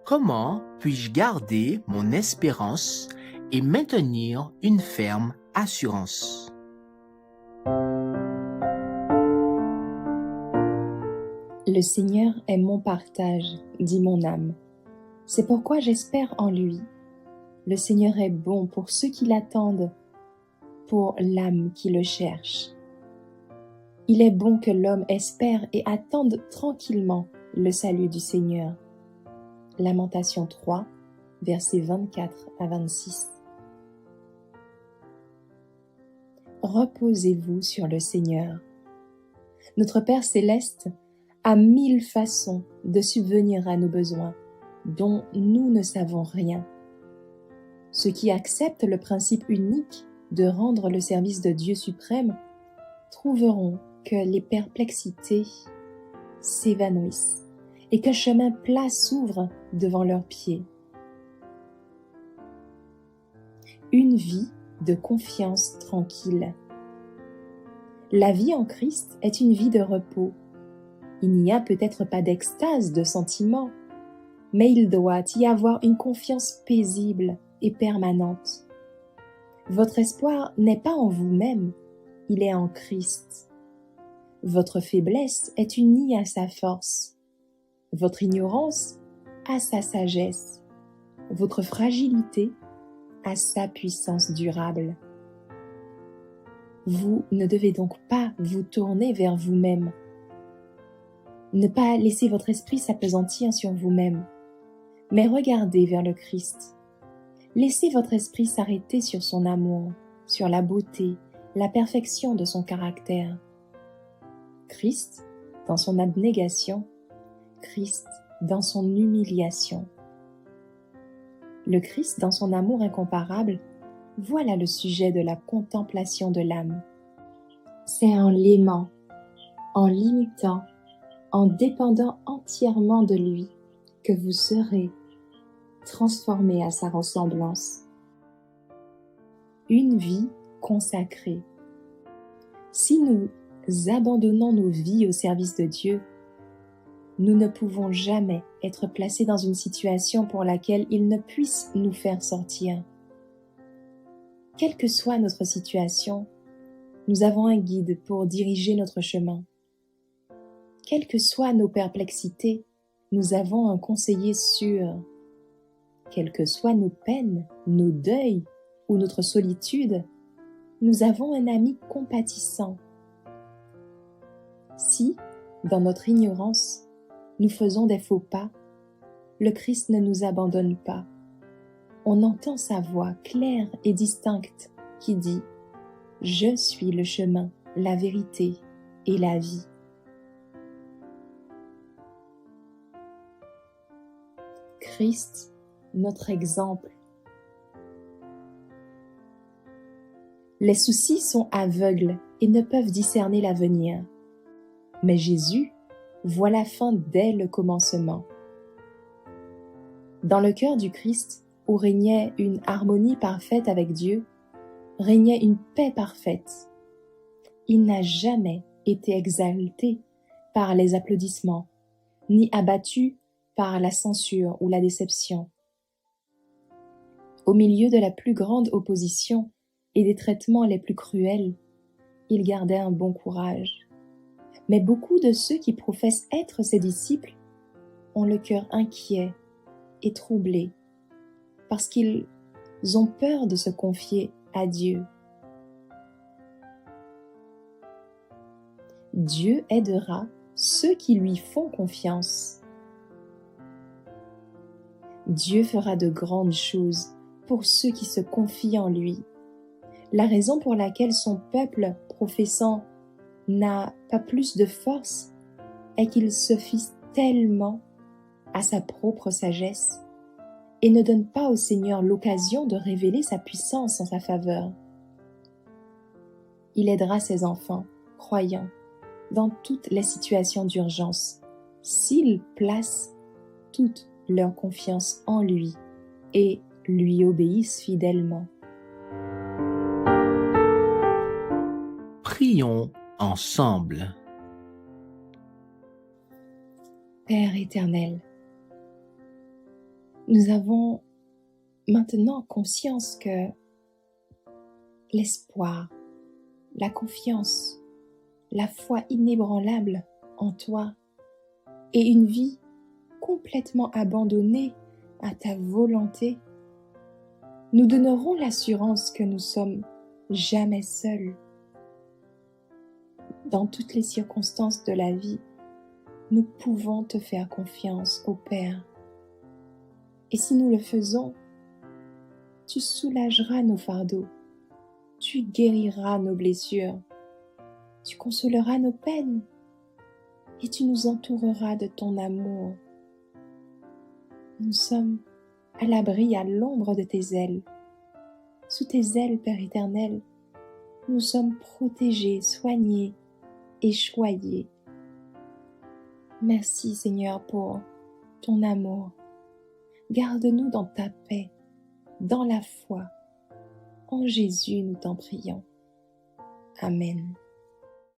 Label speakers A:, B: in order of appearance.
A: Comment puis-je garder mon espérance et maintenir une ferme assurance?
B: Le Seigneur est mon partage, dit mon âme. C'est pourquoi j'espère en lui. Le Seigneur est bon pour ceux qui l'attendent, pour l'âme qui le cherche. Il est bon que l'homme espère et attende tranquillement le salut du Seigneur. Lamentation 3, versets 24 à 26. Reposez-vous sur le Seigneur. Notre Père céleste a 1000 façons de subvenir à nos besoins, dont nous ne savons rien. Ceux qui acceptent le principe unique de rendre le service de Dieu suprême trouveront que les perplexités s'évanouissent et qu'un chemin plat s'ouvre devant leurs pieds. Une vie de confiance tranquille. La vie en Christ est une vie de repos. Il n'y a peut-être pas d'extase, de sentiment, mais il doit y avoir une confiance paisible et permanente. Votre espoir n'est pas en vous-même, il est en Christ. Votre faiblesse est unie à sa force. Votre ignorance à sa sagesse. Votre fragilité à sa puissance durable. Vous ne devez donc pas vous tourner vers vous-même. Ne pas laisser votre esprit s'appesantir sur vous-même, mais regardez vers le Christ. Laissez votre esprit s'arrêter sur son amour, sur la beauté, la perfection de son caractère. Christ dans son abnégation, Christ dans son humiliation. Le Christ dans son amour incomparable, voilà le sujet de la contemplation de l'âme. C'est en l'aimant, en l'imitant, en dépendant entièrement de lui, que vous serez transformés à sa ressemblance. Une vie consacrée. Si nous abandonnons nos vies au service de Dieu, nous ne pouvons jamais être placés dans une situation pour laquelle il ne puisse nous faire sortir. Quelle que soit notre situation, nous avons un guide pour diriger notre chemin. Quelles que soient nos perplexités, nous avons un conseiller sûr. Quelles que soient nos peines, nos deuils ou notre solitude, nous avons un ami compatissant. Si, dans notre ignorance, nous faisons des faux pas, le Christ ne nous abandonne pas. On entend sa voix claire et distincte qui dit « Je suis le chemin, la vérité et la vie ». Christ, notre exemple. Les soucis sont aveugles et ne peuvent discerner l'avenir. Mais Jésus voit la fin dès le commencement. Dans le cœur du Christ, où régnait une harmonie parfaite avec Dieu, régnait une paix parfaite. Il n'a jamais été exalté par les applaudissements, ni abattu par la censure ou la déception. Au milieu de la plus grande opposition et des traitements les plus cruels, il gardait un bon courage. Mais beaucoup de ceux qui professent être ses disciples ont le cœur inquiet et troublé parce qu'ils ont peur de se confier à Dieu. Dieu aidera ceux qui lui font confiance. Dieu fera de grandes choses pour ceux qui se confient en lui. La raison pour laquelle son peuple professant n'a pas plus de force est qu'il se fie tellement à sa propre sagesse et ne donne pas au Seigneur l'occasion de révéler sa puissance en sa faveur. Il aidera ses enfants, croyants, dans toutes les situations d'urgence, s'ils placent toute leur confiance en lui et lui obéissent fidèlement.
A: Prions ensemble.
B: Père éternel, Nous avons maintenant conscience que l'espoir, la confiance, la foi inébranlable en toi et une vie complètement abandonnée à ta volonté nous donneront l'assurance que nous sommes jamais seuls. Dans toutes les circonstances de la vie, nous pouvons te faire confiance au Père. Et si nous le faisons, tu soulageras nos fardeaux, tu guériras nos blessures, tu consoleras nos peines et tu nous entoureras de ton amour. Nous sommes à l'abri, à l'ombre de tes ailes. Sous tes ailes, Père éternel, nous sommes protégés, soignés et choyés. Merci Seigneur pour ton amour. Garde-nous dans ta paix, dans la foi. En Jésus, nous t'en prions. Amen.